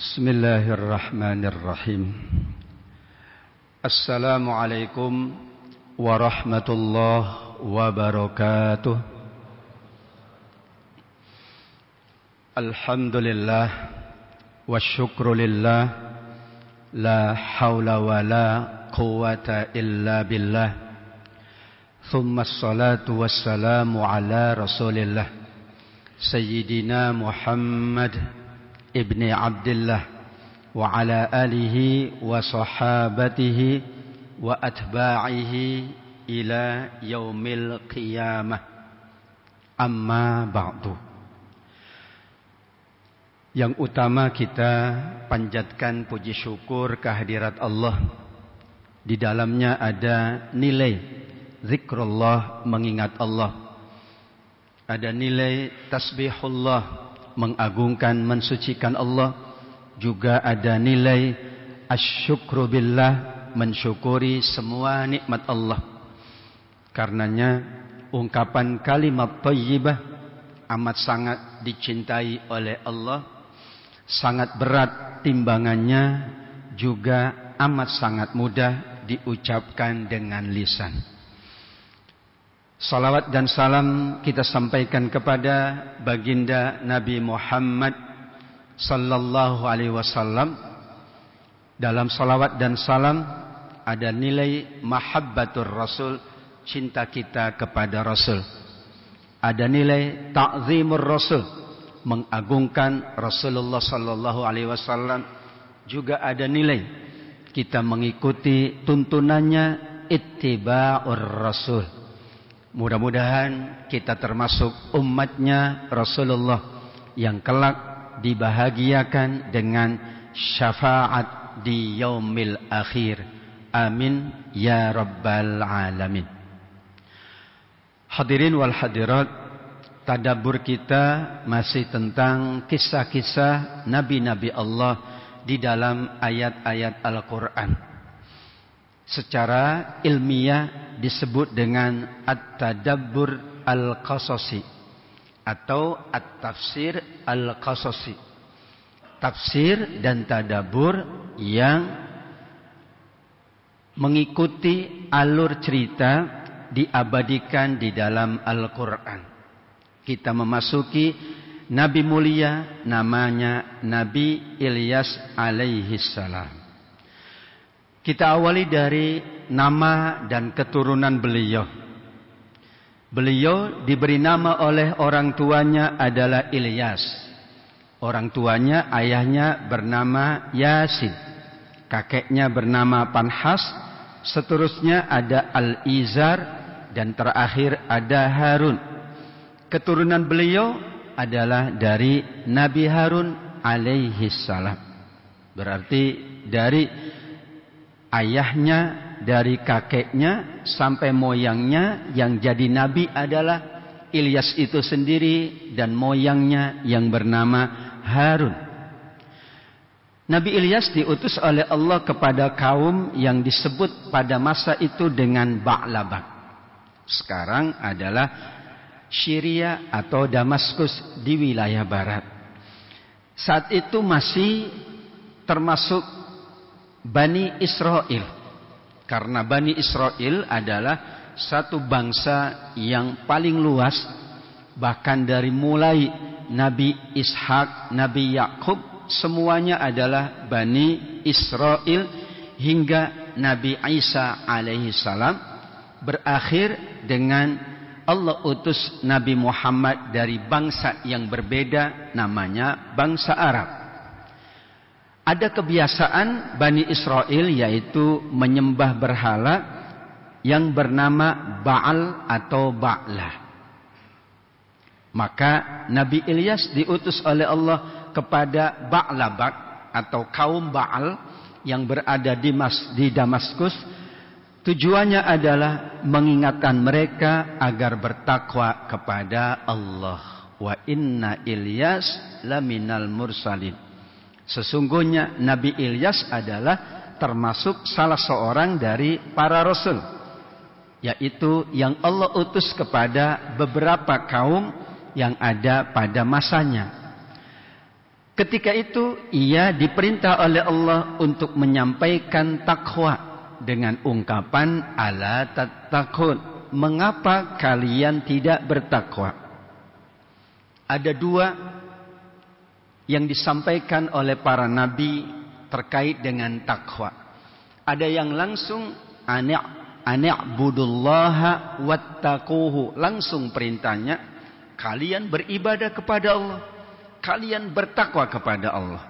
Bismillahirrahmanirrahim. Assalamualaikum warahmatullahi wabarakatuh. Alhamdulillah wasyukru lillah, la hawla wa la quwwata illa billah. Thumma assalatu wassalamu ala rasulillah Sayyidina Muhammad ibni Abdillah wa ala alihi wa sahabatihi wa atba'ihi ila yaumil qiyamah. Amma ba'du. Yang utama kita panjatkan puji syukur kehadirat Allah. Di dalamnya ada nilai zikrullah, mengingat Allah. Ada nilai tasbihullah, mengagungkan, mensucikan Allah. Juga ada nilai asyukru billah, mensyukuri semua nikmat Allah. Karenanya ungkapan kalimat thayyibah amat sangat dicintai oleh Allah, sangat berat timbangannya, juga amat sangat mudah diucapkan dengan lisan. Salawat dan salam kita sampaikan kepada baginda Nabi Muhammad sallallahu alaihi wasallam. Dalam salawat dan salam ada nilai mahabbatur Rasul, cinta kita kepada Rasul. Ada nilai ta'zimur Rasul, mengagungkan Rasulullah sallallahu alaihi wasallam. Juga ada nilai kita mengikuti tuntunannya, ittiba'ur Rasul. Mudah-mudahan kita termasuk umatnya Rasulullah yang kelak dibahagiakan dengan syafaat di yaumil akhir. Amin ya rabbal alamin. Hadirin wal hadirat, tadabbur kita masih tentang kisah-kisah nabi-nabi Allah di dalam ayat-ayat Al-Quran. Secara ilmiah disebut dengan at-tadabbur al-qasasi atau at-tafsir al-qasasi. Tafsir dan tadabbur yang mengikuti alur cerita diabadikan di dalam Al-Quran. Kita memasuki Nabi mulia, namanya Nabi Ilyas alaihi salam. Kita awali dari nama dan keturunan beliau. Beliau diberi nama oleh orang tuanya adalah Ilyas. Orang tuanya, ayahnya bernama Yasin, kakeknya bernama Panhas, seterusnya ada Al-Izar, dan terakhir ada Harun. Keturunan beliau adalah dari Nabi Harun alaihi salam. Berarti dari ayahnya, dari kakeknya sampai moyangnya yang jadi nabi adalah Ilyas itu sendiri dan moyangnya yang bernama Harun. Nabi Ilyas diutus oleh Allah kepada kaum yang disebut pada masa itu dengan Ba'labak. Sekarang adalah Syria atau Damaskus di wilayah barat. Saat itu masih termasuk Bani Israel. Karena Bani Israel adalah satu bangsa yang paling luas. Bahkan dari mulai Nabi Ishak, Nabi Yakub, semuanya adalah Bani Israel. Hingga Nabi Isa alaihi salam berakhir dengan Allah utus Nabi Muhammad dari bangsa yang berbeda, namanya bangsa Arab. Ada kebiasaan Bani Israel, yaitu menyembah berhala yang bernama Baal atau Ba'lah. Maka Nabi Ilyas diutus oleh Allah kepada Ba'labak atau kaum Baal yang berada di Damaskus. Tujuannya adalah mengingatkan mereka agar bertakwa kepada Allah. Wa inna Ilyas laminal mursalin. Sesungguhnya Nabi Ilyas adalah termasuk salah seorang dari para rasul, yaitu yang Allah utus kepada beberapa kaum yang ada pada masanya. Ketika itu ia diperintah oleh Allah untuk menyampaikan takwa dengan ungkapan ala tattaqun. Mengapa kalian tidak bertakwa? Ada dua yang disampaikan oleh para nabi terkait dengan takwa. Ada yang langsung ani'budullaha wattaquhu. Langsung perintahnya, kalian beribadah kepada Allah, kalian bertakwa kepada Allah.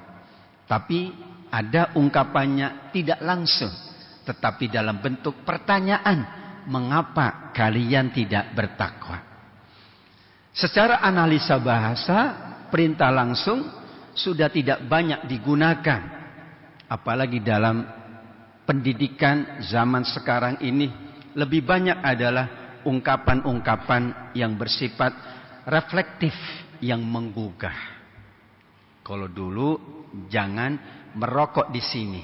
Tapi ada ungkapannya tidak langsung, tetapi dalam bentuk pertanyaan, mengapa kalian tidak bertakwa? Secara analisa bahasa, perintah langsung sudah tidak banyak digunakan. Apalagi dalam pendidikan zaman sekarang ini, lebih banyak adalah ungkapan-ungkapan yang bersifat reflektif, yang menggugah. Kalau dulu jangan merokok di sini.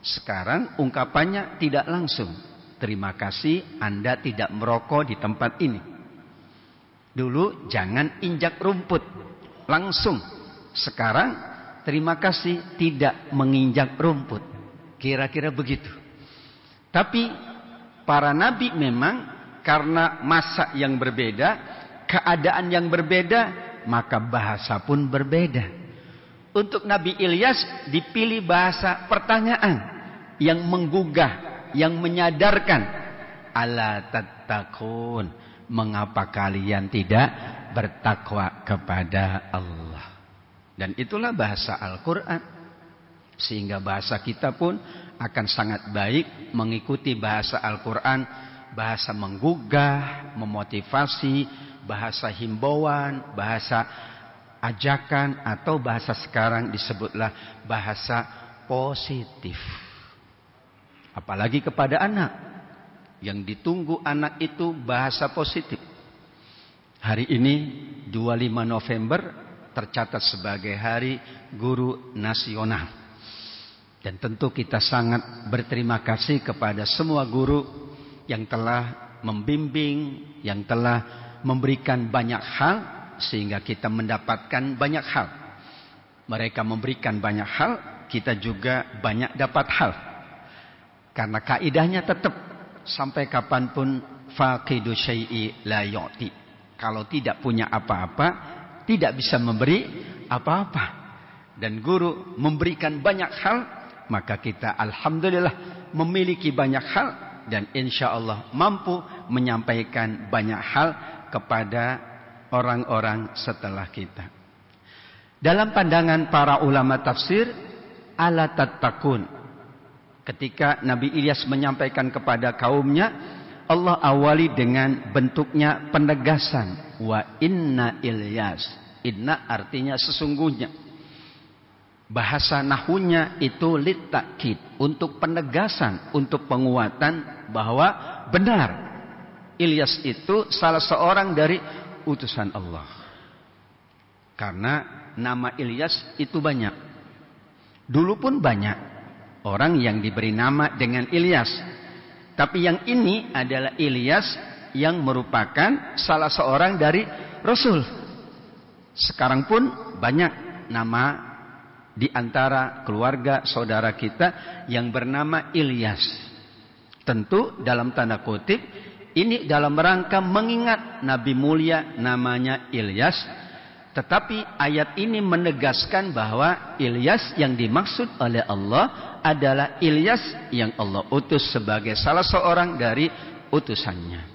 Sekarang ungkapannya tidak langsung. Terima kasih Anda tidak merokok di tempat ini. Dulu jangan injak rumput. Langsung. Sekarang terima kasih tidak menginjak rumput. Kira-kira begitu. Tapi para nabi memang karena masa yang berbeda, keadaan yang berbeda, maka bahasa pun berbeda. Untuk Nabi Ilyas dipilih bahasa pertanyaan yang menggugah, yang menyadarkan. Ala tattaqun. Mengapa kalian tidak bertakwa kepada Allah? Dan itulah bahasa Al-Quran. Sehingga bahasa kita pun akan sangat baik mengikuti bahasa Al-Quran. Bahasa menggugah, memotivasi, bahasa himbauan, bahasa ajakan, atau bahasa sekarang disebutlah bahasa positif. Apalagi kepada anak. Yang ditunggu anak itu bahasa positif. Hari ini 25 November tercatat sebagai Hari Guru Nasional. Dan tentu kita sangat berterima kasih kepada semua guru yang telah membimbing, yang telah memberikan banyak hal sehingga kita mendapatkan banyak hal. Mereka memberikan banyak hal, kita juga banyak dapat hal. Karena kaidahnya tetap sampai kapanpun faqidu syai'i la yu'ti. Kalau tidak punya apa-apa, tidak bisa memberi apa-apa. Dan guru memberikan banyak hal, maka kita alhamdulillah memiliki banyak hal dan insya Allah mampu menyampaikan banyak hal kepada orang-orang setelah kita. Dalam pandangan para ulama tafsir, ala tattaqun. Ketika Nabi Ilyas menyampaikan kepada kaumnya, Allah awali dengan bentuknya penegasan. Wa inna Ilyas. Inna artinya sesungguhnya. Bahasa nahunya itu litakid. Untuk penegasan, untuk penguatan bahwa benar. Ilyas itu salah seorang dari utusan Allah. Karena nama Ilyas itu banyak. Dulu pun banyak orang yang diberi nama dengan Ilyas. Tapi yang ini adalah Ilyas yang merupakan salah seorang dari Rasul. Sekarang pun banyak nama di antara keluarga saudara kita yang bernama Ilyas. Tentu dalam tanda kutip ini dalam rangka mengingat Nabi mulia namanya Ilyas. Tetapi ayat ini menegaskan bahwa Ilyas yang dimaksud oleh Allah adalah Ilyas yang Allah utus sebagai salah seorang dari utusannya.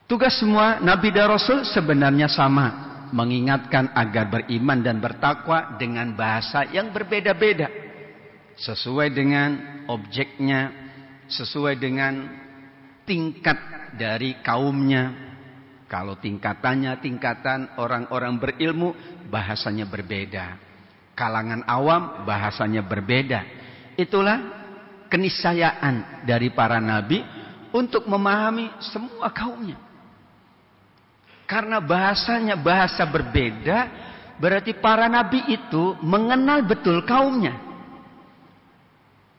Tugas semua Nabi dan Rasul sebenarnya sama. Mengingatkan agar beriman dan bertakwa dengan bahasa yang berbeda-beda. Sesuai dengan objeknya, sesuai dengan tingkat dari kaumnya. Kalau tingkatannya tingkatan orang-orang berilmu, bahasanya berbeda. Kalangan awam, bahasanya berbeda. Itulah keniscayaan dari para nabi untuk memahami semua kaumnya. Karena bahasanya bahasa berbeda, berarti para nabi itu mengenal betul kaumnya.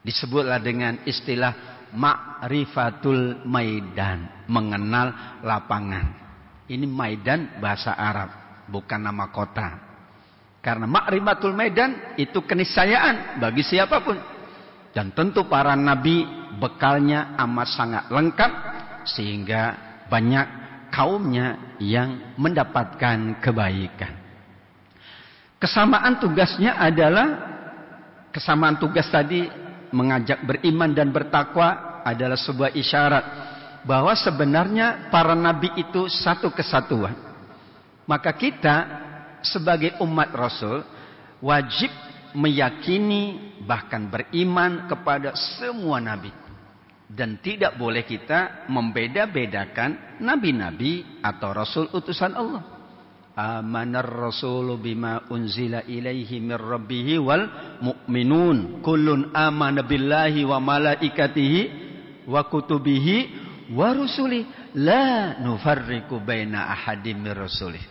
Disebutlah dengan istilah ma'rifatul maidan, mengenal lapangan. Ini Maidan bahasa Arab, bukan nama kota. Karena ma'rifatul medan itu keniscayaan bagi siapapun. Dan tentu para nabi bekalnya amat sangat lengkap sehingga banyak kaumnya yang mendapatkan kebaikan. Kesamaan tugasnya adalah, kesamaan tugas tadi mengajak beriman dan bertakwa adalah sebuah isyarat bahwa sebenarnya para nabi itu satu kesatuan. Maka kita sebagai umat Rasul wajib meyakini bahkan beriman kepada semua nabi. Dan tidak boleh kita membeda-bedakan nabi-nabi atau rasul utusan Allah. Amanar rasulu bima unzila ilaihi mir rabbihi wal mu'minun kullun amana billahi wa malaikatihi wa kutubihi wa rusuli la nufarriqu baina ahadim mir rasulih.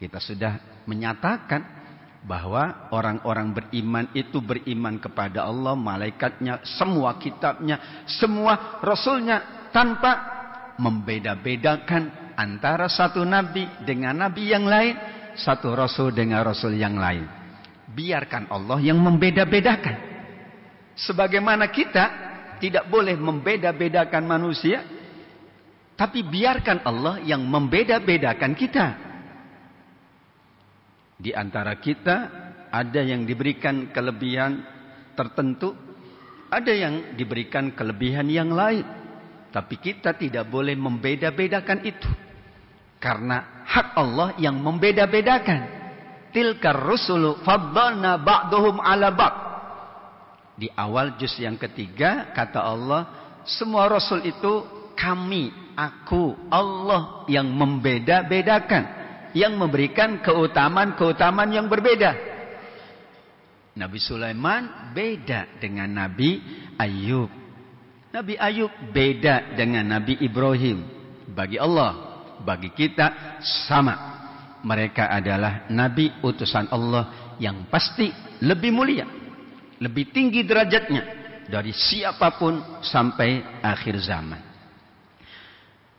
Kita sudah menyatakan bahwa orang-orang beriman itu beriman kepada Allah, malaikatnya, semua kitabnya, semua rasulnya, tanpa membeda-bedakan antara satu nabi dengan nabi yang lain, satu rasul dengan rasul yang lain. Biarkan Allah yang membeda-bedakan. Sebagaimana kita tidak boleh membeda-bedakan manusia, tapi biarkan Allah yang membeda-bedakan kita. Di antara kita ada yang diberikan kelebihan tertentu, ada yang diberikan kelebihan yang lain. Tapi kita tidak boleh membeda-bedakan itu. Karena hak Allah yang membeda-bedakan. Tilkar rusulu faddalna ba'duhum ala ba'd. Di awal juz yang ketiga kata Allah, semua rasul itu kami, aku, Allah yang membeda-bedakan, yang memberikan keutamaan-keutamaan yang berbeda. Nabi Sulaiman beda dengan Nabi Ayub. Nabi Ayub beda dengan Nabi Ibrahim. Bagi Allah, bagi kita sama. Mereka adalah nabi utusan Allah yang pasti lebih mulia, lebih tinggi derajatnya dari siapapun sampai akhir zaman.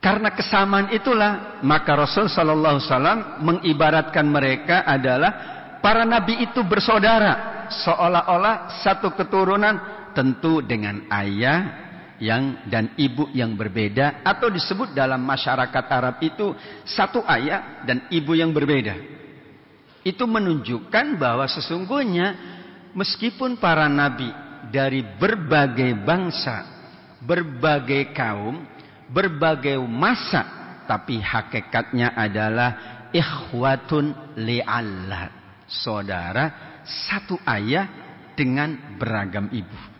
Karena kesamaan itulah maka Rasul sallallahu alaihi wasallam mengibaratkan mereka adalah para nabi itu bersaudara, seolah-olah satu keturunan, tentu dengan ayah dan ibu yang berbeda, atau disebut dalam masyarakat Arab itu satu ayah dan ibu yang berbeda. Itu menunjukkan bahwa sesungguhnya meskipun para nabi dari berbagai bangsa, berbagai kaum, berbagai masa, tapi hakikatnya adalah ikhwatun li'allah, saudara satu ayah dengan beragam ibu.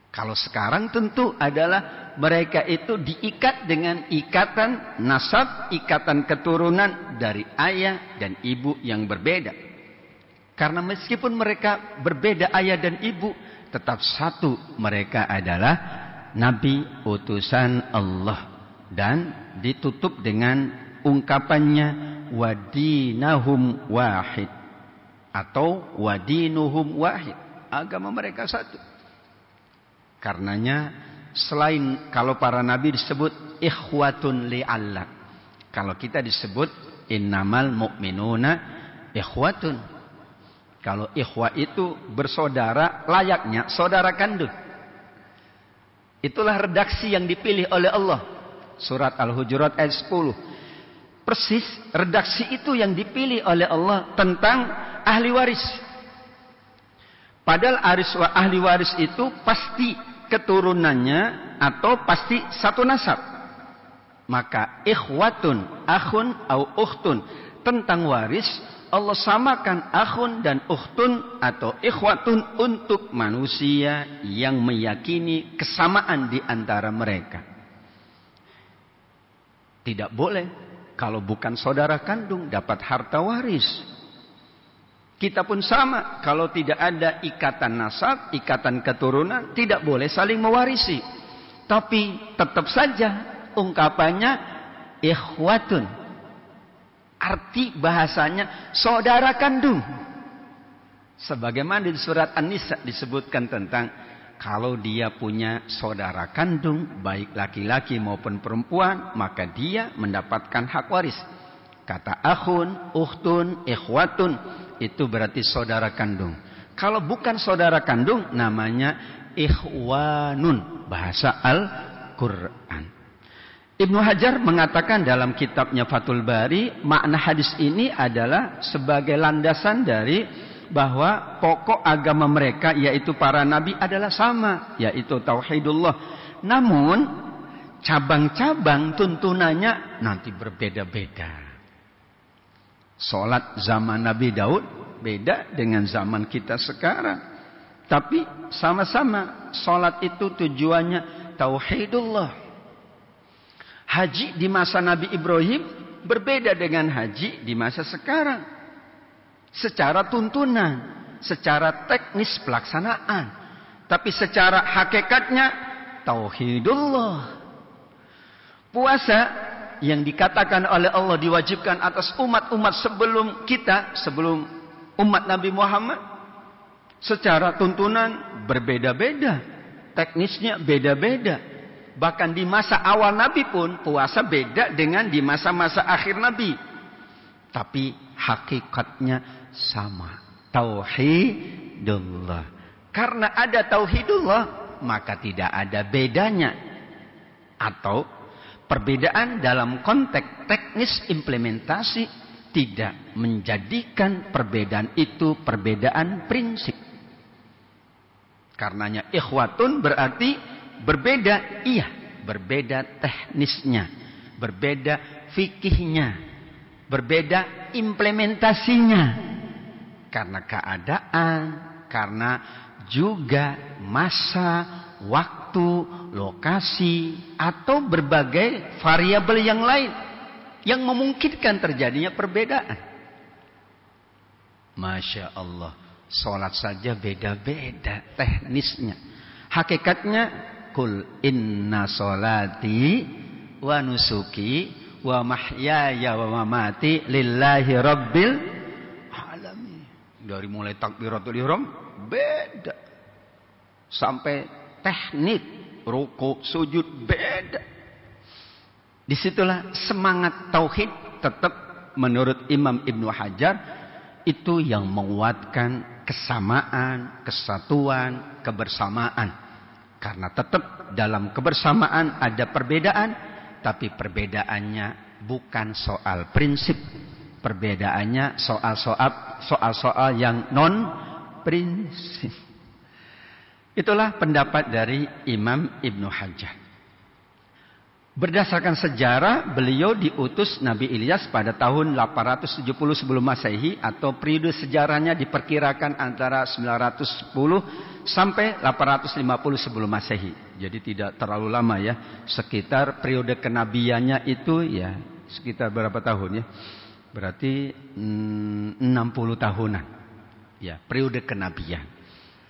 Kalau sekarang tentu adalah mereka itu diikat dengan ikatan nasab, ikatan keturunan dari ayah dan ibu yang berbeda. Karena meskipun mereka berbeda ayah dan ibu, tetap satu, mereka adalah nabi utusan Allah. Dan ditutup dengan ungkapannya wadinahum wahid atau wadinuhum wahid, agama mereka satu. Karenanya selain kalau para nabi disebut ikhwatun li'allah, kalau kita disebut innamal mu'minuna ikhwatun. Kalau ikhwah itu bersaudara, layaknya saudara kandung. Itulah redaksi yang dipilih oleh Allah. Surat Al-Hujurat ayat 10. Persis redaksi itu yang dipilih oleh Allah tentang ahli waris. Padahal ahli waris itu pasti keturunannya atau pasti satu nasab. Maka ikhwatun, akhun au ukhtun, tentang waris Allah samakan akhun dan ukhtun atau ikhwatun untuk manusia yang meyakini kesamaan di antara mereka. Tidak boleh kalau bukan saudara kandung dapat harta waris. Kita pun sama, kalau tidak ada ikatan nasab, ikatan keturunan, tidak boleh saling mewarisi. Tapi tetap saja ungkapannya ikhwatun. Arti bahasanya saudara kandung. Sebagaimana di surat An-Nisa disebutkan tentang kalau dia punya saudara kandung, baik laki-laki maupun perempuan, maka dia mendapatkan hak waris. Kata akhun, ukhtun, ikhwatun, itu berarti saudara kandung. Kalau bukan saudara kandung, namanya ikhwanun, bahasa Al-Quran. Ibnu Hajar mengatakan dalam kitabnya Fathul Bari, makna hadis ini adalah sebagai landasan dari bahwa pokok agama mereka, yaitu para nabi, adalah sama, yaitu tauhidullah. Namun cabang-cabang tuntunannya nanti berbeda-beda. Salat zaman Nabi Daud beda dengan zaman kita sekarang. Tapi sama-sama salat itu tujuannya tauhidullah. Haji di masa Nabi Ibrahim berbeda dengan haji di masa sekarang. Secara tuntunan, secara teknis pelaksanaan. Tapi secara hakikatnya tauhidullah. Puasa yang dikatakan oleh Allah diwajibkan atas umat-umat sebelum kita, sebelum umat Nabi Muhammad, secara tuntunan berbeda-beda, teknisnya beda-beda. Bahkan di masa awal Nabi pun puasa beda dengan di masa-masa akhir Nabi. Tapi hakikatnya sama, tauhidullah. Karena ada tauhidullah, maka tidak ada bedanya. Atau perbedaan dalam konteks teknis implementasi tidak menjadikan perbedaan itu perbedaan prinsip. Karenanya ikhwatun berarti berbeda, iya, berbeda teknisnya, berbeda fikihnya, berbeda implementasinya. Karena keadaan, karena juga masa, waktu, lokasi, atau berbagai variabel yang lain yang memungkinkan terjadinya perbedaan. Masya Allah, sholat saja beda-beda teknisnya. Hakikatnya, Kul inna sholati wa nusuki wa mahyaya wa mamati lillahi rabbil alamin. Dari mulai takbiratul ihram beda, sampai teknik ruku sujud beda. Disitulah semangat tauhid tetap menurut Imam Ibnu Hajar itu yang menguatkan kesamaan, kesatuan, kebersamaan. Karena tetap dalam kebersamaan ada perbedaan, tapi perbedaannya bukan soal prinsip. Perbedaannya soal-soal yang non prinsip. Itulah pendapat dari Imam Ibnu Hajar. Berdasarkan sejarah, beliau diutus Nabi Ilyas pada tahun 870 sebelum Masehi, atau periode sejarahnya diperkirakan antara 910 sampai 850 sebelum Masehi. Jadi tidak terlalu lama ya. Sekitar periode kenabiannya itu ya sekitar berapa tahun ya? Berarti 60 tahunan. Ya, periode kenabian.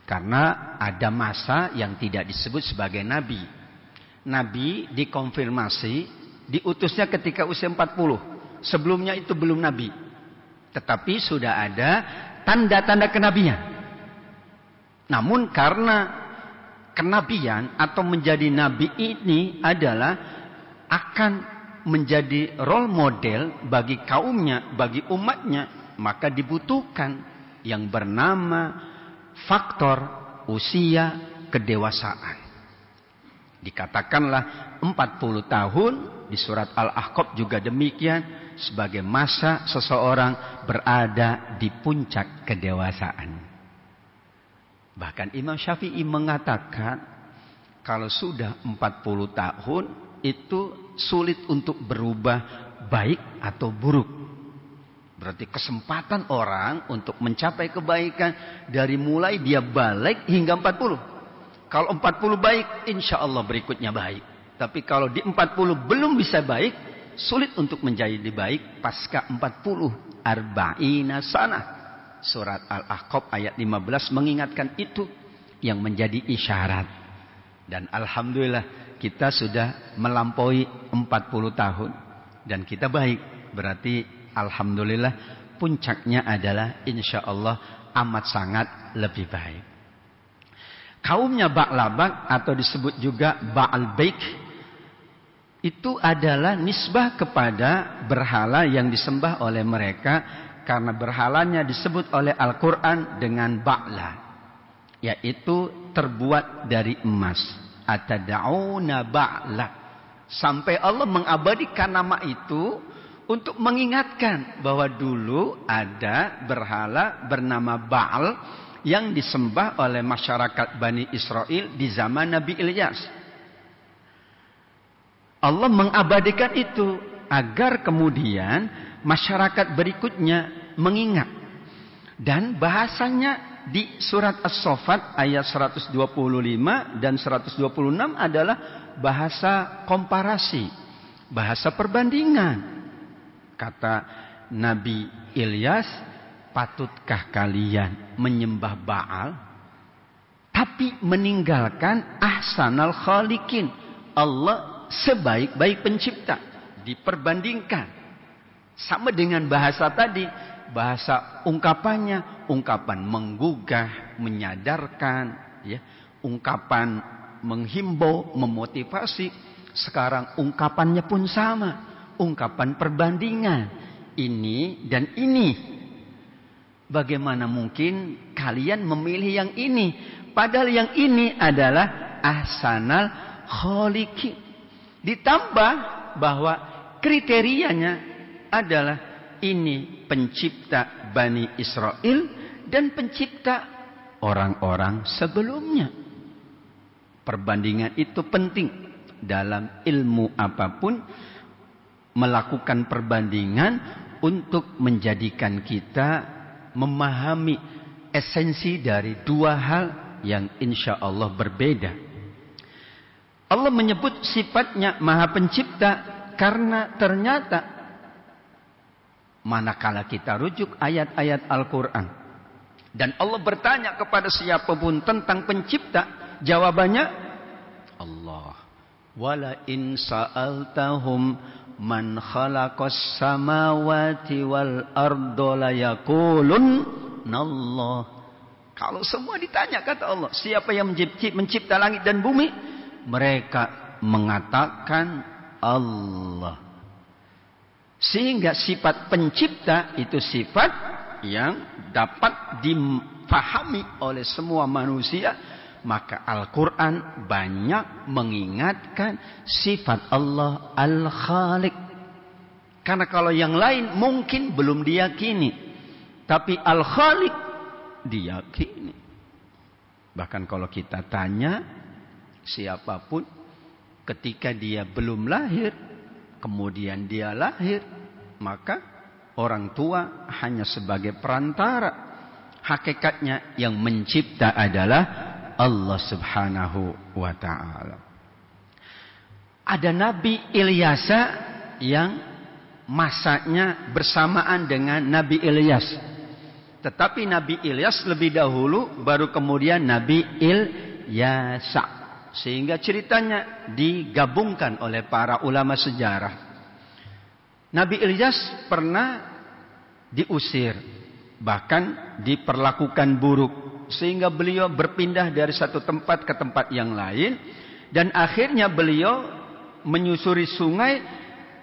Karena ada masa yang tidak disebut sebagai nabi. Nabi dikonfirmasi, diutusnya ketika usia 40. Sebelumnya itu belum nabi. Tetapi sudah ada tanda-tanda kenabian. Namun karena kenabian atau menjadi nabi ini adalah akan menjadi role model bagi kaumnya, bagi umatnya, maka dibutuhkan yang bernama faktor usia kedewasaan. Dikatakanlah 40 tahun di surat Al-Ahqaf juga demikian, sebagai masa seseorang berada di puncak kedewasaan. Bahkan Imam Syafi'i mengatakan kalau sudah 40 tahun itu sulit untuk berubah baik atau buruk. Berarti kesempatan orang untuk mencapai kebaikan dari mulai dia balik hingga 40. Kalau 40 baik, insya Allah berikutnya baik. Tapi kalau di 40 belum bisa baik, sulit untuk menjadi baik pasca 40. Arba'ina sanah. Surat Al-Ahqaf ayat 15 mengingatkan itu yang menjadi isyarat. Dan Alhamdulillah kita sudah melampaui 40 tahun. Dan kita baik. Berarti Alhamdulillah puncaknya adalah insya Allah amat sangat lebih baik. Kaumnya Ba'labak atau disebut juga Ba'al Baik itu adalah nisbah kepada berhala yang disembah oleh mereka, karena berhalanya disebut oleh Al-Quran dengan ba'la, yaitu terbuat dari emas. Atada'una ba'la. Sampai Allah mengabadikan nama itu untuk mengingatkan bahwa dulu ada berhala bernama Ba'al yang disembah oleh masyarakat Bani Israel di zaman Nabi Ilyas. Allah mengabadikan itu agar kemudian masyarakat berikutnya mengingat. Dan bahasanya di surat As-Saffat ayat 125 dan 126 adalah bahasa komparasi, bahasa perbandingan. Kata Nabi Ilyas, patutkah kalian menyembah Baal tapi meninggalkan ahsanal khaliqin, Allah sebaik-baik pencipta? Diperbandingkan sama dengan bahasa tadi, bahasa ungkapannya, ungkapan menggugah, menyadarkan, ya, ungkapan menghimbau, memotivasi. Sekarang ungkapannya pun sama, ungkapan perbandingan ini dan ini. Bagaimana mungkin kalian memilih yang ini, padahal yang ini adalah ahsanal khaliqin. Ditambah bahwa kriterianya adalah ini pencipta Bani Israel dan pencipta orang-orang sebelumnya. Perbandingan itu penting dalam ilmu apapun, melakukan perbandingan untuk menjadikan kita memahami esensi dari dua hal yang insya Allah berbeda. Allah menyebut sifatnya Maha Pencipta karena ternyata manakala kita rujuk ayat-ayat Al-Quran dan Allah bertanya kepada siapapun tentang pencipta, jawabannya Allah. Wala in sa'altahum man khalaqas samawati wal ardo la yaqulunallah. Kalau semua ditanya, kata Allah, siapa yang mencipta langit dan bumi? Mereka mengatakan Allah. Sehingga sifat pencipta itu sifat yang dapat dipahami oleh semua manusia. Maka Al-Quran banyak mengingatkan sifat Allah Al-Khaliq. Karena kalau yang lain mungkin belum diyakini, tapi Al-Khaliq diyakini. Bahkan kalau kita tanya siapapun, ketika dia belum lahir, kemudian dia lahir, maka orang tua hanya sebagai perantara. Hakikatnya yang mencipta adalah Allah Subhanahu wa ta'ala. Ada Nabi Ilyasa yang masanya bersamaan dengan Nabi Ilyas. Tetapi Nabi Ilyas lebih dahulu, baru kemudian Nabi Ilyasa. Sehingga ceritanya digabungkan oleh para ulama sejarah. Nabi Ilyas pernah diusir, bahkan diperlakukan buruk, sehingga beliau berpindah dari satu tempat ke tempat yang lain. Dan akhirnya beliau menyusuri sungai,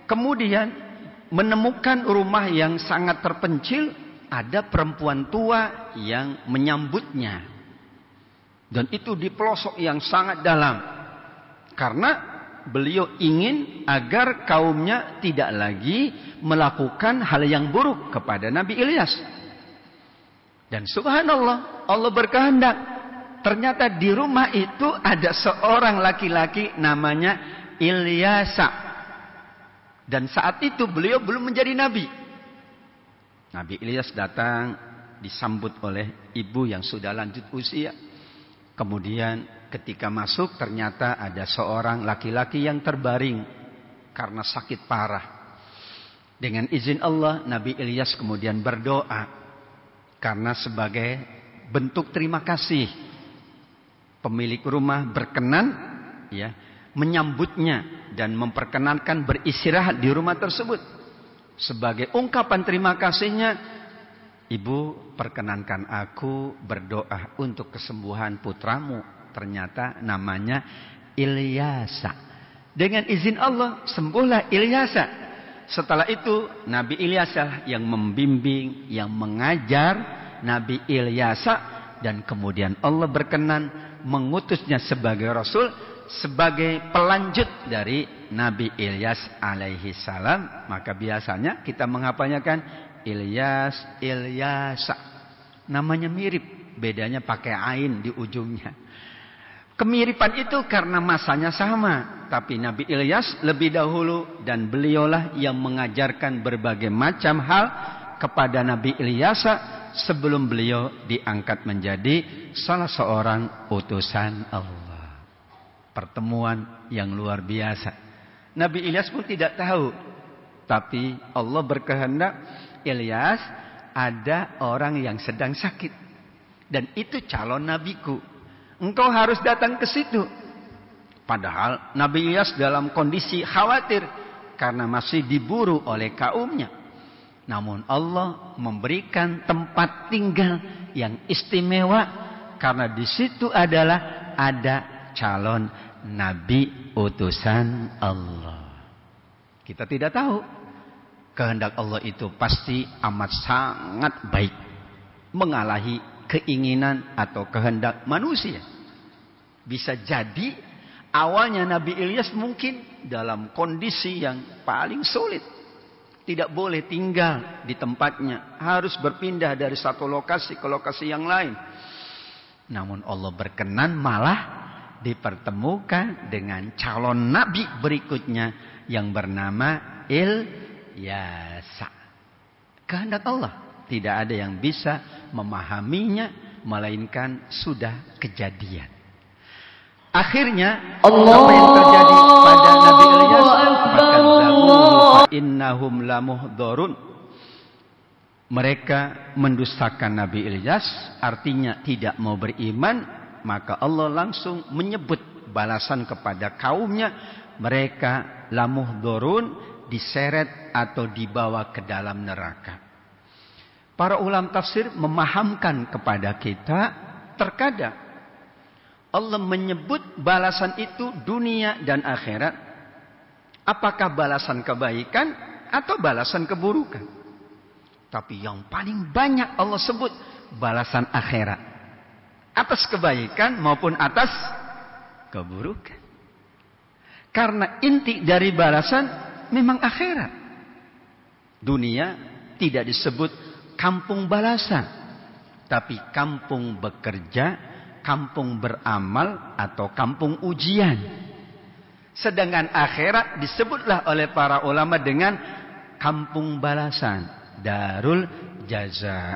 kemudian menemukan rumah yang sangat terpencil. Ada perempuan tua yang menyambutnya. Dan itu di pelosok yang sangat dalam. Karena beliau ingin agar kaumnya tidak lagi melakukan hal yang buruk kepada Nabi Ilyas. Dan subhanallah, Allah berkehendak. Ternyata di rumah itu ada seorang laki-laki namanya Ilyasa. Dan saat itu beliau belum menjadi nabi. Nabi Ilyas datang disambut oleh ibu yang sudah lanjut usia. Kemudian ketika masuk ternyata ada seorang laki-laki yang terbaring karena sakit parah. Dengan izin Allah, Nabi Ilyas kemudian berdoa karena sebagai bentuk terima kasih pemilik rumah berkenan ya menyambutnya dan memperkenankan beristirahat di rumah tersebut. Sebagai ungkapan terima kasihnya, ibu, perkenankan aku berdoa untuk kesembuhan putramu. Ternyata namanya Ilyasa. Dengan izin Allah sembuhlah Ilyasa. Setelah itu Nabi Ilyasa yang membimbing, yang mengajar Nabi Ilyasa, dan kemudian Allah berkenan mengutusnya sebagai Rasul, sebagai pelanjut dari Nabi Ilyas alaihi salam. Maka biasanya kita mengapanyakan Ilyas, Ilyasa. Namanya mirip, bedanya pakai ain di ujungnya. Kemiripan itu karena masanya sama. Tapi Nabi Ilyas lebih dahulu, dan beliaulah yang mengajarkan berbagai macam hal kepada Nabi Ilyasa sebelum beliau diangkat menjadi salah seorang utusan Allah. Pertemuan yang luar biasa. Nabi Ilyas pun tidak tahu. Tapi Allah berkehendak, Ilyas, ada orang yang sedang sakit. Dan itu calon nabiku. Engkau harus datang ke situ. Padahal Nabi Ilyas dalam kondisi khawatir karena masih diburu oleh kaumnya. Namun Allah memberikan tempat tinggal yang istimewa karena di situ adalah ada calon nabi utusan Allah. Kita tidak tahu. Kehendak Allah itu pasti amat sangat baik, mengalahi keinginan atau kehendak manusia. Bisa jadi awalnya Nabi Ilyas mungkin dalam kondisi yang paling sulit. Tidak boleh tinggal di tempatnya. Harus berpindah dari satu lokasi ke lokasi yang lain. Namun Allah berkenan malah dipertemukan dengan calon nabi berikutnya yang bernama Ilyasa. Kehendak Allah. Tidak ada yang bisa memahaminya, melainkan sudah kejadian. Akhirnya apa yang terjadi pada Nabi Ilyas? Innahum lamuhdharun. Mereka mendustakan Nabi Ilyas, artinya tidak mau beriman, maka Allah langsung menyebut balasan kepada kaumnya. Mereka lamuhdharun, diseret atau dibawa ke dalam neraka. Para ulama tafsir memahamkan kepada kita, terkadang Allah menyebut balasan itu dunia dan akhirat. Apakah balasan kebaikan atau balasan keburukan? Tapi yang paling banyak Allah sebut balasan akhirat. Atas kebaikan maupun atas keburukan. Karena inti dari balasan memang akhirat. Dunia tidak disebut kampung balasan, tapi kampung bekerja, kampung beramal, atau kampung ujian. Sedangkan akhirat disebutlah oleh para ulama dengan kampung balasan, darul jaza.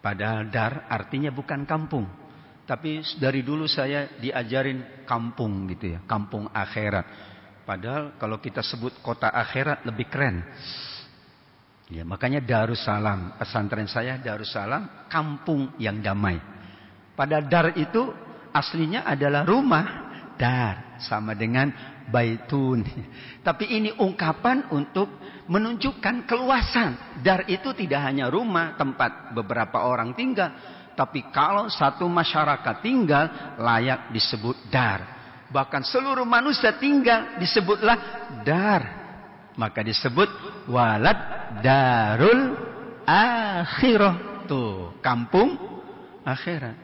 Padahal dar artinya bukan kampung, tapi dari dulu saya diajarin kampung gitu ya, kampung akhirat. Padahal kalau kita sebut kota akhirat lebih keren. Ya, makanya Darussalam, pesantren saya Darussalam, kampung yang damai. Pada dar itu aslinya adalah rumah, dar sama dengan baitun. Tapi ini ungkapan untuk menunjukkan keluasan. Dar itu tidak hanya rumah tempat beberapa orang tinggal, tapi kalau satu masyarakat tinggal layak disebut dar. Bahkan seluruh manusia tinggal disebutlah dar. Maka disebut walad darul akhirah. Tuh, kampung akhirat.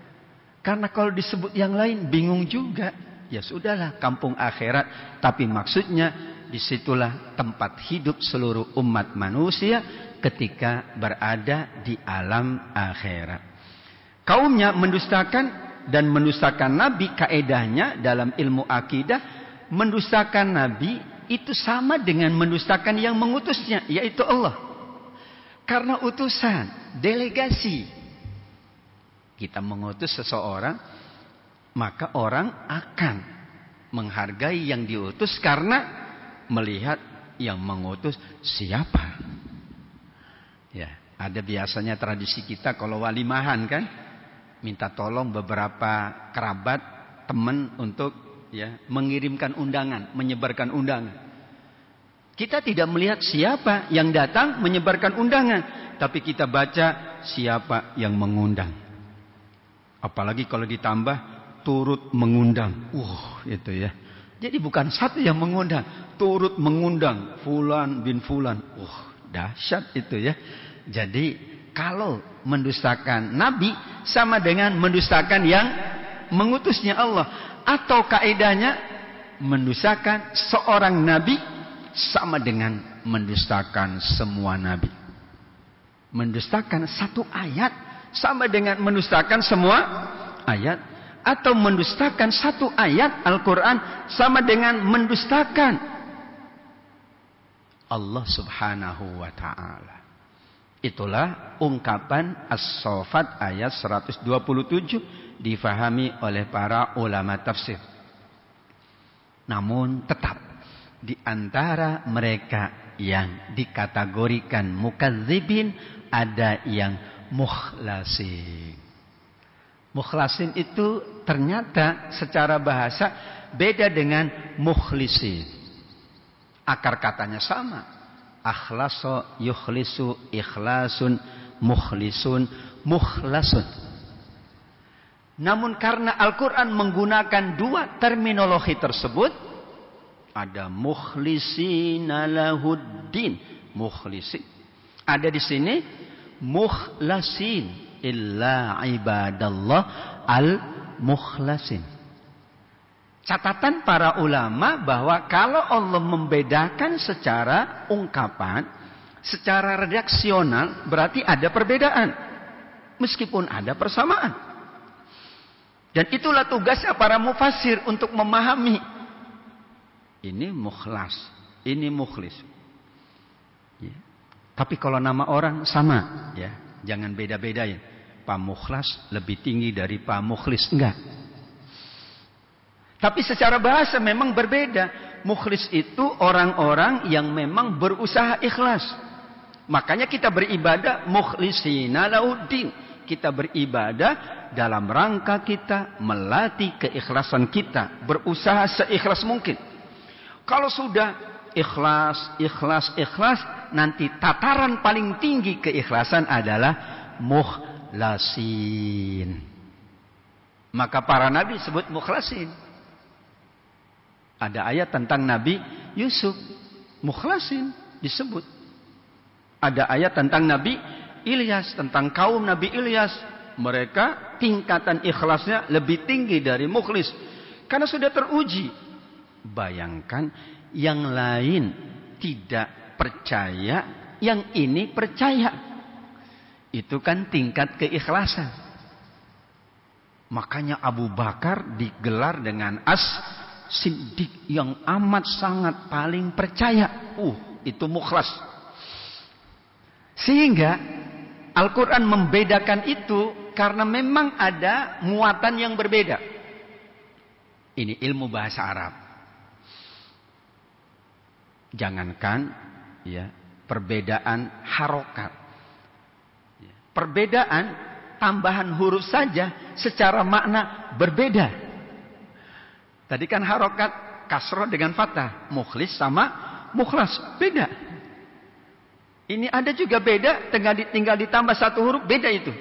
Karena kalau disebut yang lain bingung juga. Ya sudahlah, kampung akhirat. Tapi maksudnya disitulah tempat hidup seluruh umat manusia ketika berada di alam akhirat. Kaumnya mendustakan dan mendustakan Nabi. Kaedahnya dalam ilmu akidah, mendustakan Nabi itu sama dengan mendustakan yang mengutusnya, yaitu Allah. Karena utusan, delegasi. Kita mengutus seseorang, maka orang akan menghargai yang diutus karena melihat yang mengutus siapa. Ya, ada biasanya tradisi kita kalau walimahan kan, minta tolong beberapa kerabat, teman untuk ya mengirimkan undangan, menyebarkan undangan. Kita tidak melihat siapa yang datang menyebarkan undangan, tapi kita baca siapa yang mengundang. Apalagi kalau ditambah turut mengundang. Itu ya. Jadi bukan satu yang mengundang, turut mengundang fulan bin fulan. Dahsyat itu ya. Jadi kalau mendustakan nabi sama dengan mendustakan yang mengutusnya Allah, atau kaidahnya mendustakan seorang nabi sama dengan mendustakan semua nabi. Mendustakan satu ayat sama dengan mendustakan semua ayat. Atau mendustakan satu ayat Al-Quran sama dengan mendustakan Allah subhanahu wa ta'ala. Itulah ungkapan As-Saffat ayat 127 difahami oleh para ulama tafsir. Namun tetap di antara mereka yang dikategorikan mukadzibin ada yang mukhlasin. Mukhlasin itu ternyata secara bahasa beda dengan mukhlisin. Akar katanya sama. Akhlaso, yukhlisu, ikhlasun, mukhlisun, mukhlasun. Namun karena Al-Quran menggunakan dua terminologi tersebut, ada mukhlisina lahuddin, mukhlisin. Ada di sini mukhlasin. Illa ibadallah al-mukhlasin. Catatan para ulama bahwa kalau Allah membedakan secara ungkapan, secara redaksional, berarti ada perbedaan. Meskipun ada persamaan. Dan itulah tugasnya para mufassir untuk memahami. Ini mukhlas, ini mukhlis. Ya. Tapi kalau nama orang sama, ya, jangan beda-bedain. Pak Mukhlas lebih tinggi dari Pak Mukhlis. Enggak. Tapi secara bahasa memang berbeda. Mukhlis itu orang-orang yang memang berusaha ikhlas. Makanya kita beribadah mukhlisina lauddin. Kita beribadah dalam rangka kita melatih keikhlasan kita. Berusaha seikhlas mungkin. Kalau sudah ikhlas, nanti tataran paling tinggi keikhlasan adalah mukhlasin. Maka para nabi disebut mukhlasin. Ada ayat tentang Nabi Yusuf, mukhlasin disebut. Ada ayat tentang Nabi Ilyas, tentang kaum Nabi Ilyas. Mereka tingkatan ikhlasnya lebih tinggi dari mukhlis. Karena sudah teruji. Bayangkan yang lain tidak percaya, yang ini percaya. Itu kan tingkat keikhlasan. Makanya Abu Bakar digelar dengan As-Siddiq, yang amat sangat paling percaya. Itu mukhlas. Sehingga Al-Quran membedakan itu karena memang ada muatan yang berbeda. Ini ilmu bahasa Arab. Jangankan ya perbedaan harokat. Perbedaan tambahan huruf saja secara makna berbeda. Tadi kan harokat kasroh dengan fathah. Mukhlis sama mukhlas. Beda. Ini ada juga beda. Tinggal ditambah satu huruf. Beda itu.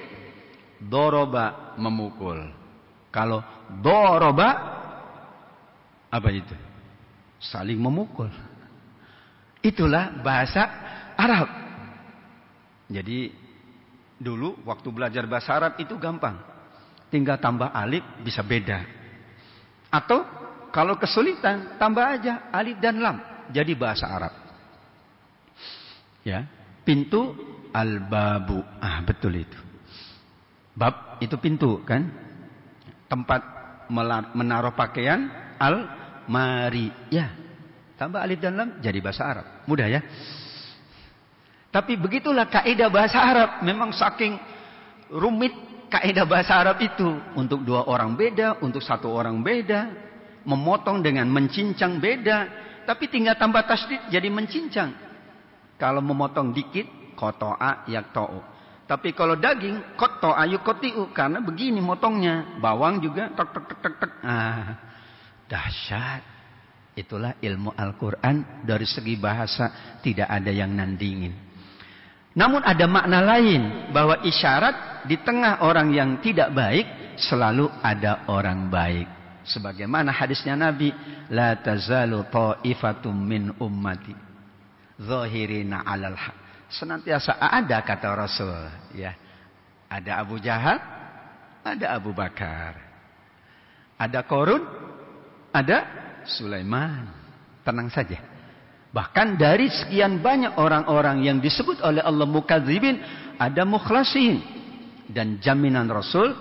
Doroba memukul. Kalau doroba apa itu? Saling memukul. Itulah bahasa Arab. Jadi dulu waktu belajar bahasa Arab itu gampang. Tinggal tambah alif bisa beda. Atau kalau kesulitan tambah aja alif dan lam. Jadi bahasa Arab. Ya, pintu al-babu. Betul itu. Bab itu pintu kan? Tempat menaruh pakaian al-mari. Ya. Tambah alif dan lam jadi bahasa Arab. Mudah ya. Tapi begitulah kaidah bahasa Arab. Memang saking rumit kaidah bahasa Arab itu. Untuk dua orang beda, untuk satu orang beda. Memotong dengan mencincang beda. Tapi tinggal tambah tasdid jadi mencincang. Kalau memotong dikit, koto'a yakto'u. Tapi kalau daging, koto'a yukoti'u. Karena begini motongnya. Bawang juga tek tek tek tek tek. Dahsyat. Itulah ilmu Al-Quran. Dari segi bahasa tidak ada yang nandingin. Namun ada makna lain, bahwa isyarat di tengah orang yang tidak baik selalu ada orang baik. Sebagaimana hadisnya Nabi, la tazalu ta'ifatum min ummati zahirina 'alal haq. Senantiasa ada kata Rasul, ya. Ada Abu Jahal, ada Abu Bakar. Ada Qarun, ada Sulaiman. Tenang saja. Bahkan dari sekian banyak orang-orang yang disebut oleh Allah mukadzibin, ada mukhlasin. Dan jaminan Rasul,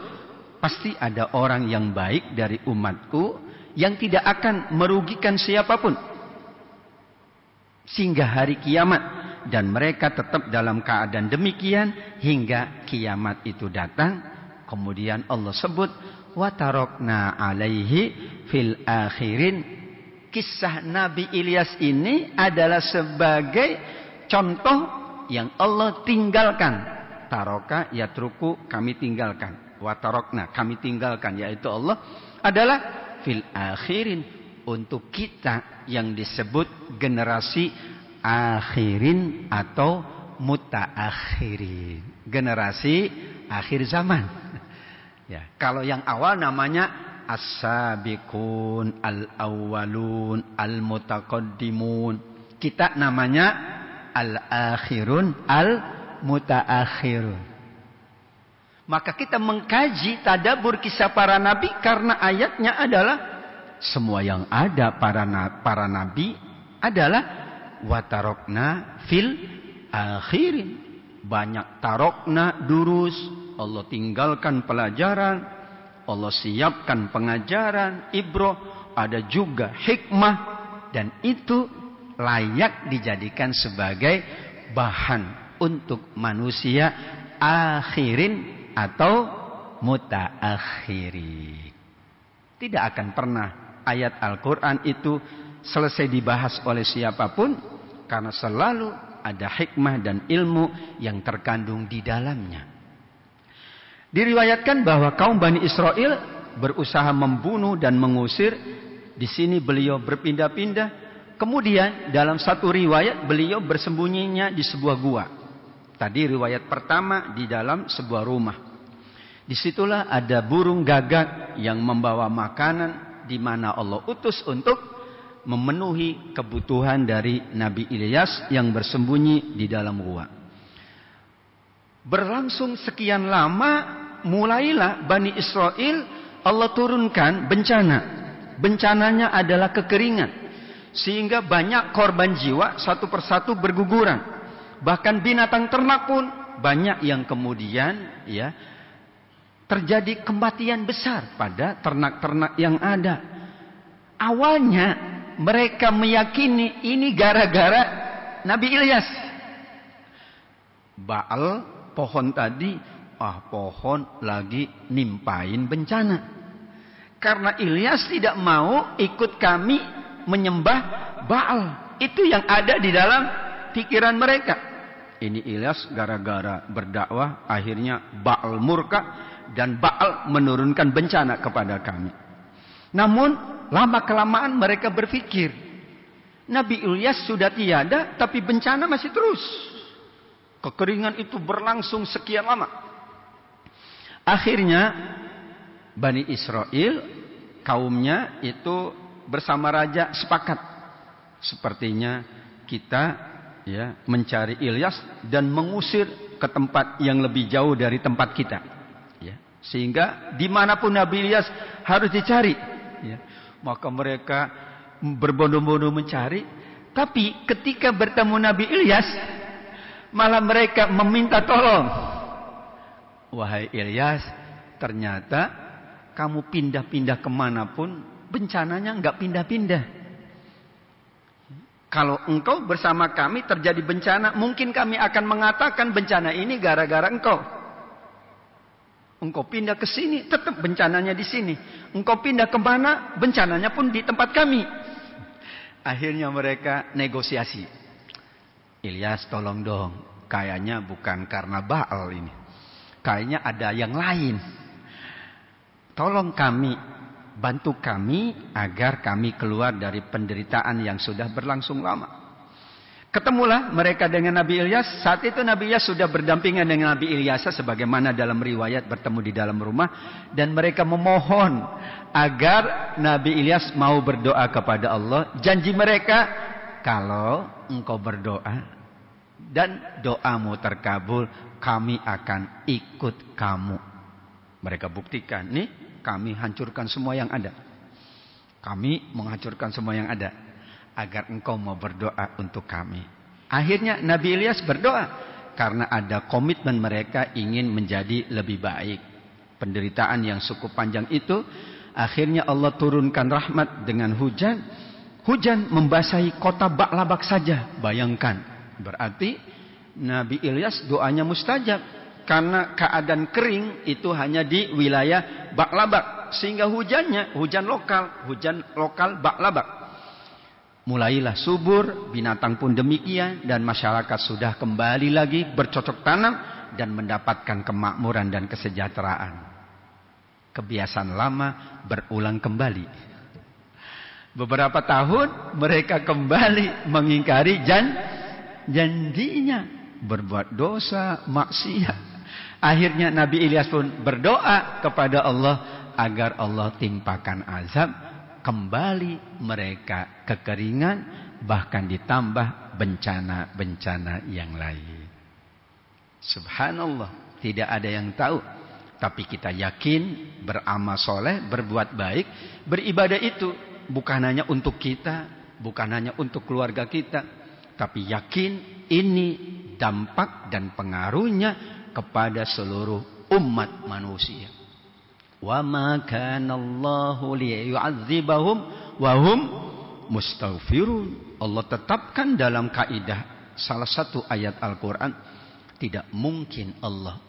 pasti ada orang yang baik dari umatku yang tidak akan merugikan siapapun sehingga hari kiamat. Dan mereka tetap dalam keadaan demikian hingga kiamat itu datang. Kemudian Allah sebut wa tarokna alaihi fil akhirin. Kisah Nabi Ilyas ini adalah sebagai contoh yang Allah tinggalkan. Taroka yatruku, kami tinggalkan. Wa tarokna, kami tinggalkan, yaitu Allah adalah fil akhirin, untuk kita yang disebut generasi akhirin atau mutaakhirin, generasi akhir zaman. Ya, kalau yang awal namanya as-sabiqun, al-awwalun, al-mutaqaddimun. Kita namanya al-akhirun, al-mutaakhirun. Maka kita mengkaji tadabbur kisah para nabi karena ayatnya adalah semua yang ada para nabi adalah watarokna fil akhirin. Banyak tarokna durus, Allah tinggalkan pelajaran, Allah siapkan pengajaran, ibroh, ada juga hikmah, dan itu layak dijadikan sebagai bahan untuk manusia akhirin atau mutaakhirin. Tidak akan pernah ayat Al-Quran itu selesai dibahas oleh siapapun, karena selalu ada hikmah dan ilmu yang terkandung di dalamnya. Diriwayatkan bahwa kaum Bani Israel berusaha membunuh dan mengusir. Di sini beliau berpindah-pindah. Kemudian dalam satu riwayat beliau bersembunyinya di sebuah gua. Tadi riwayat pertama di dalam sebuah rumah. Disitulah ada burung gagak yang membawa makanan, di mana Allah utus untuk memenuhi kebutuhan dari Nabi Ilyas yang bersembunyi di dalam gua. Berlangsung sekian lama, mulailah Bani Israel Allah turunkan bencana. Bencananya adalah kekeringan, sehingga banyak korban jiwa satu persatu berguguran. Bahkan binatang ternak pun banyak yang kemudian terjadi kematian besar pada ternak-ternak yang ada. Awalnya mereka meyakini ini gara-gara Nabi Ilyas. Baal, pohon tadi, pohon lagi nimpain bencana. Karena Ilyas tidak mau ikut kami menyembah Baal. Itu yang ada di dalam pikiran mereka. Ini Ilyas gara-gara berdakwah, akhirnya Baal murka dan Baal menurunkan bencana kepada kami. Namun lama-kelamaan mereka berpikir, Nabi Ilyas sudah tiada, tapi bencana masih terus. Kekeringan itu berlangsung sekian lama. Akhirnya Bani Israel, kaumnya itu bersama raja sepakat. Sepertinya kita mencari Ilyas dan mengusir ke tempat yang lebih jauh dari tempat kita. Sehingga dimanapun Nabi Ilyas harus dicari. Maka mereka berbondong-bondong mencari. Tapi ketika bertemu Nabi Ilyas, malah mereka meminta tolong. Wahai Ilyas, ternyata kamu pindah-pindah kemanapun, bencananya nggak pindah-pindah. Kalau engkau bersama kami terjadi bencana, mungkin kami akan mengatakan bencana ini gara-gara engkau. Engkau pindah ke sini, tetap bencananya di sini. Engkau pindah ke mana, bencananya pun di tempat kami. Akhirnya mereka negosiasi. Ilyas, tolong dong. Kayaknya bukan karena Baal ini. Kayaknya ada yang lain. Tolong kami, bantu kami agar kami keluar dari penderitaan yang sudah berlangsung lama. Ketemulah mereka dengan Nabi Ilyas. Saat itu Nabi Ilyas sudah berdampingan dengan Nabi Ilyasa sebagaimana dalam riwayat bertemu di dalam rumah. Dan mereka memohon agar Nabi Ilyas mau berdoa kepada Allah. Janji mereka, kalau engkau berdoa dan doamu terkabul, kami akan ikut kamu. Mereka buktikan, nih kami hancurkan semua yang ada. Kami menghancurkan semua yang ada. Agar engkau mau berdoa untuk kami. Akhirnya Nabi Ilyas berdoa. Karena ada komitmen mereka ingin menjadi lebih baik. Penderitaan yang cukup panjang itu. Akhirnya Allah turunkan rahmat dengan hujan. Hujan membasahi kota Ba'labak saja. Bayangkan. Berarti Nabi Ilyas doanya mustajab. Karena keadaan kering itu hanya di wilayah Ba'labak. Sehingga hujannya hujan lokal Ba'labak. Mulailah subur, binatang pun demikian, dan masyarakat sudah kembali lagi bercocok tanam dan mendapatkan kemakmuran dan kesejahteraan. Kebiasaan lama berulang kembali. Beberapa tahun mereka kembali mengingkari janjinya, berbuat dosa, maksiat. Akhirnya Nabi Ilyas pun berdoa kepada Allah agar Allah timpakan azab. Kembali mereka kekeringan, bahkan ditambah bencana-bencana yang lain. Subhanallah, tidak ada yang tahu. Tapi kita yakin beramal soleh, berbuat baik, beribadah itu bukan hanya untuk kita, bukan hanya untuk keluarga kita, tapi yakin ini dampak dan pengaruhnya kepada seluruh umat manusia. Wa ma kana Allahu liyu'adzibahum wa hum mustaghfirun. Allah tetapkan dalam kaidah salah satu ayat Al-Qur'an, tidak mungkin Allah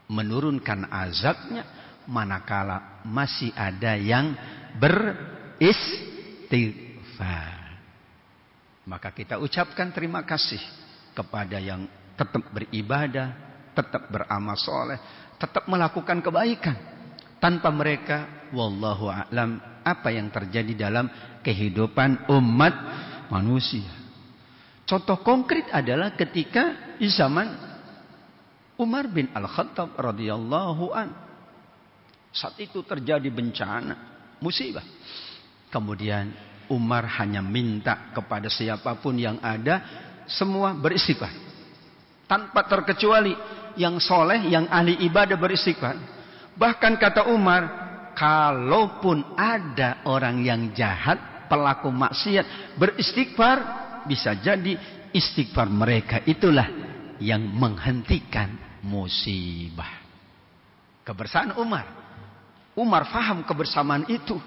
menurunkan azabnya manakala masih ada yang beristighfar. Maka kita ucapkan terima kasih kepada yang tetap beribadah, tetap beramal soleh, tetap melakukan kebaikan. Tanpa mereka, wallahu a'lam, apa yang terjadi dalam kehidupan umat manusia. Contoh konkret adalah ketika di zaman Umar bin Al-Khattab radhiyallahu an. Saat itu terjadi bencana, musibah. Kemudian Umar hanya minta kepada siapapun yang ada, semua beristighfar. Tanpa terkecuali yang soleh, yang ahli ibadah beristighfar. Bahkan kata Umar, kalaupun ada orang yang jahat, pelaku maksiat beristighfar, bisa jadi istighfar mereka itulah yang menghentikan musibah. Kebersamaan Umar. Umar faham kebersamaan itu.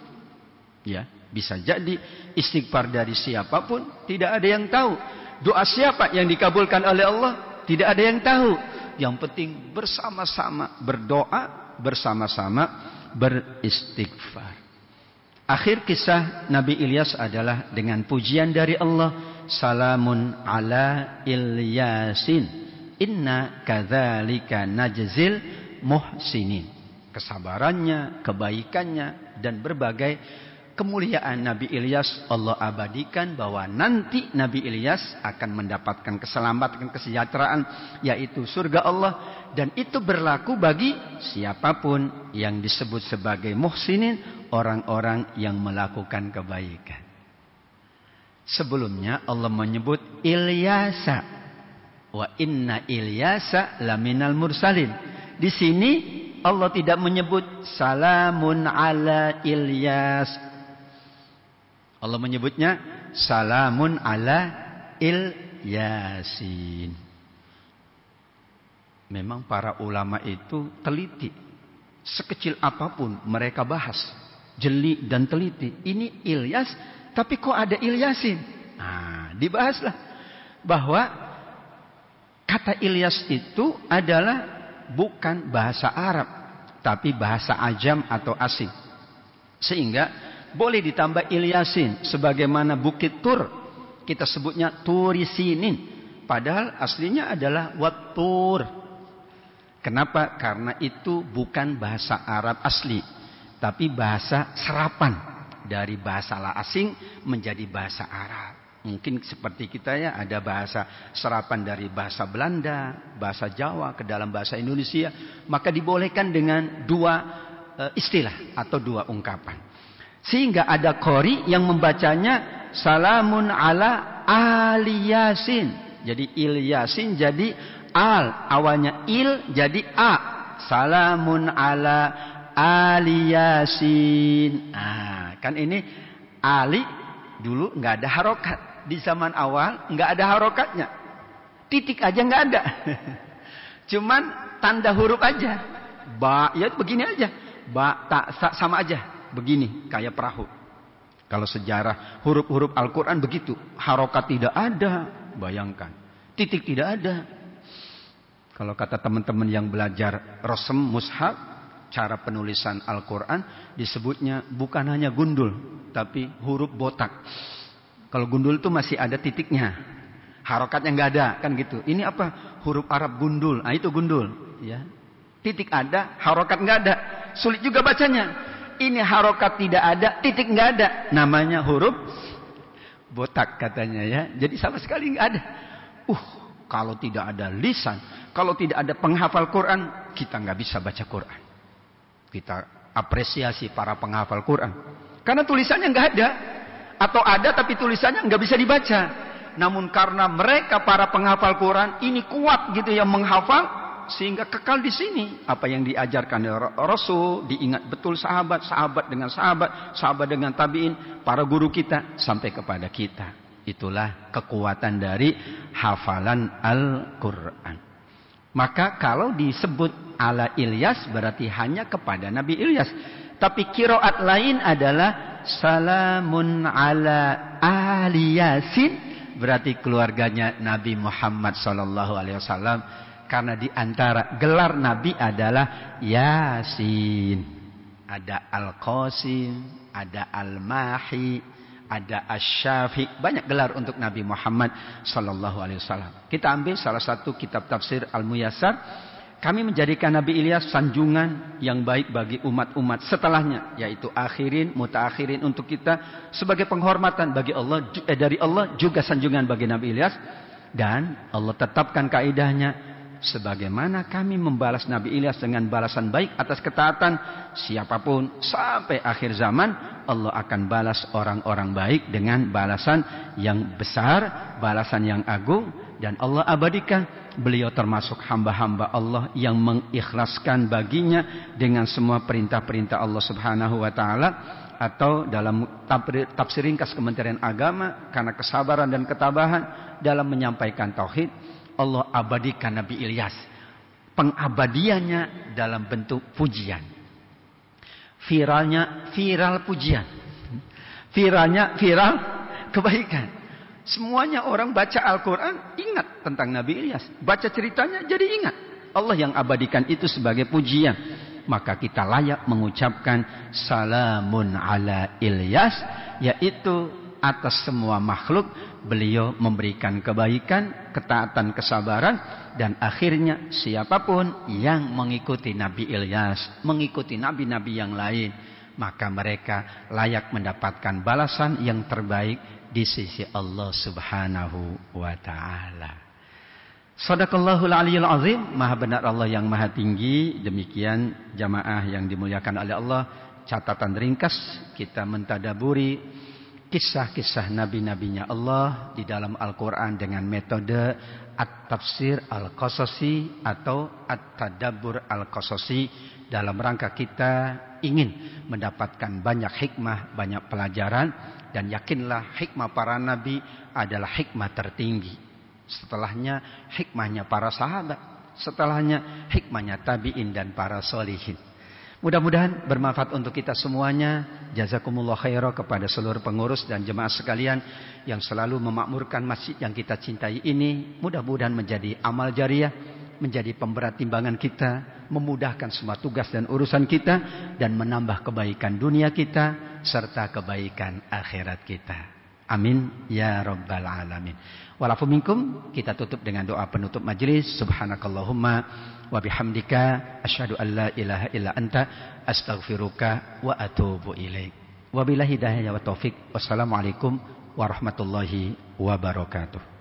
Ya, bisa jadi istighfar dari siapapun tidak ada yang tahu. Doa siapa yang dikabulkan oleh Allah tidak ada yang tahu. Yang penting bersama-sama berdoa, bersama-sama beristighfar. Akhir kisah Nabi Ilyas adalah dengan pujian dari Allah. Salamun ala Ilyasin, inna kadzalika najzil muhsinin. Kesabarannya, kebaikannya, dan berbagai kemuliaan Nabi Ilyas Allah abadikan bahwa nanti Nabi Ilyas akan mendapatkan keselamatan, kesejahteraan, yaitu surga Allah. Dan itu berlaku bagi siapapun yang disebut sebagai muhsinin, orang-orang yang melakukan kebaikan. Sebelumnya Allah menyebut Ilyasa, wa inna Ilyasa laminal mursalin. Di sini Allah tidak menyebut salamun ala Ilyas. Allah menyebutnya salamun ala Ilyasin. Memang para ulama itu teliti. Sekecil apapun mereka bahas. Jeli dan teliti. Ini Ilyas, tapi kok ada Ilyasin? Nah, dibahaslah. Bahwa kata Ilyas itu adalah bukan bahasa Arab, tapi bahasa Ajam atau asing. Sehingga boleh ditambah Ilyasin. Sebagaimana Bukit Tur, kita sebutnya Turisinin, padahal aslinya adalah Wat-Tur. Kenapa? Karena itu bukan bahasa Arab asli, tapi bahasa serapan dari bahasa asing menjadi bahasa Arab. Mungkin seperti kita ya, ada bahasa serapan dari bahasa Belanda, bahasa Jawa ke dalam bahasa Indonesia. Maka dibolehkan dengan dua istilah atau dua ungkapan. Sehingga ada qori yang membacanya salamun ala ali yasin. Jadi il yasin jadi al. Awalnya il jadi a. Salamun ala ali yasin. Nah, kan ini ali dulu nggak ada harokat. Di zaman awal nggak ada harokatnya, titik aja nggak ada, cuman tanda huruf aja. Ba ya begini aja, ba ta sa sama aja, begini kayak perahu. Kalau sejarah huruf-huruf Al-Quran begitu, harokat tidak ada, bayangkan, titik tidak ada. Kalau kata teman-teman yang belajar rosem mushaf, cara penulisan Al-Quran disebutnya bukan hanya gundul, tapi huruf botak. Kalau gundul itu masih ada titiknya, harokatnya nggak ada, kan gitu. Ini apa? Huruf Arab gundul. Nah itu gundul, ya. Titik ada, harokat nggak ada. Sulit juga bacanya. Ini harokat tidak ada, titik nggak ada. Namanya huruf botak katanya ya. Jadi sama sekali nggak ada. Kalau tidak ada lisan, kalau tidak ada penghafal Quran, kita nggak bisa baca Quran. Kita apresiasi para penghafal Quran, karena tulisannya nggak ada. Atau ada tapi tulisannya nggak bisa dibaca. Namun karena mereka para penghafal Quran ini kuat gitu ya menghafal, sehingga kekal di sini. Apa yang diajarkan oleh Rasul diingat betul sahabat, sahabat dengan sahabat, sahabat dengan tabiin, para guru kita sampai kepada kita. Itulah kekuatan dari hafalan Al-Quran. Maka kalau disebut ala Ilyas berarti hanya kepada Nabi Ilyas. Tapi qiraat lain adalah salamun ala ali Yasin, berarti keluarganya Nabi Muhammad SAW. Karena di antara gelar Nabi adalah Yasin. Ada Al-Qasim, ada Al-Mahi, ada Asy-Syafi. Banyak gelar untuk Nabi Muhammad SAW. Kita ambil salah satu kitab tafsir Al-Muyassar. Kami menjadikan Nabi Ilyas sanjungan yang baik bagi umat-umat setelahnya, yaitu akhirin, mutaakhirin untuk kita sebagai penghormatan bagi Allah, dari Allah juga sanjungan bagi Nabi Ilyas. Dan Allah tetapkan kaidahnya, sebagaimana kami membalas Nabi Ilyas dengan balasan baik atas ketaatan, siapapun sampai akhir zaman Allah akan balas orang-orang baik dengan balasan yang besar, balasan yang agung. Dan Allah abadikan beliau termasuk hamba-hamba Allah yang mengikhlaskan baginya dengan semua perintah-perintah Allah Subhanahu wa taala. Atau dalam tafsir ringkas Kementerian Agama, karena kesabaran dan ketabahan dalam menyampaikan tauhid, Allah abadikan Nabi Ilyas. Pengabadiannya dalam bentuk pujian. Viralnya viral pujian. Viralnya viral kebaikan. Semuanya orang baca Al-Quran ingat tentang Nabi Ilyas. Baca ceritanya jadi ingat. Allah yang abadikan itu sebagai pujian. Maka kita layak mengucapkan salamun ala Ilyas, yaitu atas semua makhluk beliau memberikan kebaikan, ketaatan, kesabaran. Dan akhirnya siapapun yang mengikuti Nabi Ilyas, mengikuti nabi-nabi yang lain, maka mereka layak mendapatkan balasan yang terbaik di sisi Allah Subhanahu wa ta'ala. Shadaqallahul aliyul azim. Maha benar Allah yang maha tinggi. Demikian jamaah yang dimuliakan oleh Allah, catatan ringkas kita mentadaburi kisah-kisah nabi-nabinya Allah di dalam Al-Quran dengan metode at-tafsir al-qasasi atau at-tadabbur al-qasasi, dalam rangka kita ingin mendapatkan banyak hikmah, banyak pelajaran. Dan yakinlah hikmah para nabi adalah hikmah tertinggi. Setelahnya hikmahnya para sahabat. Setelahnya hikmahnya tabi'in dan para solihin. Mudah-mudahan bermanfaat untuk kita semuanya. Jazakumullah khairan kepada seluruh pengurus dan jemaah sekalian yang selalu memakmurkan masjid yang kita cintai ini. Mudah-mudahan menjadi amal jariah, menjadi pemberat timbangan kita, memudahkan semua tugas dan urusan kita, dan menambah kebaikan dunia kita serta kebaikan akhirat kita. Amin ya rabbal alamin. Walafu minkum, kita tutup dengan doa penutup majelis. Subhanakallahumma wa bihamdika asyhadu an la ilaha illa anta astaghfiruka wa atubu ilaik. Wabillahi hidayah wa taufik. Wassalamualaikum warahmatullahi wabarakatuh.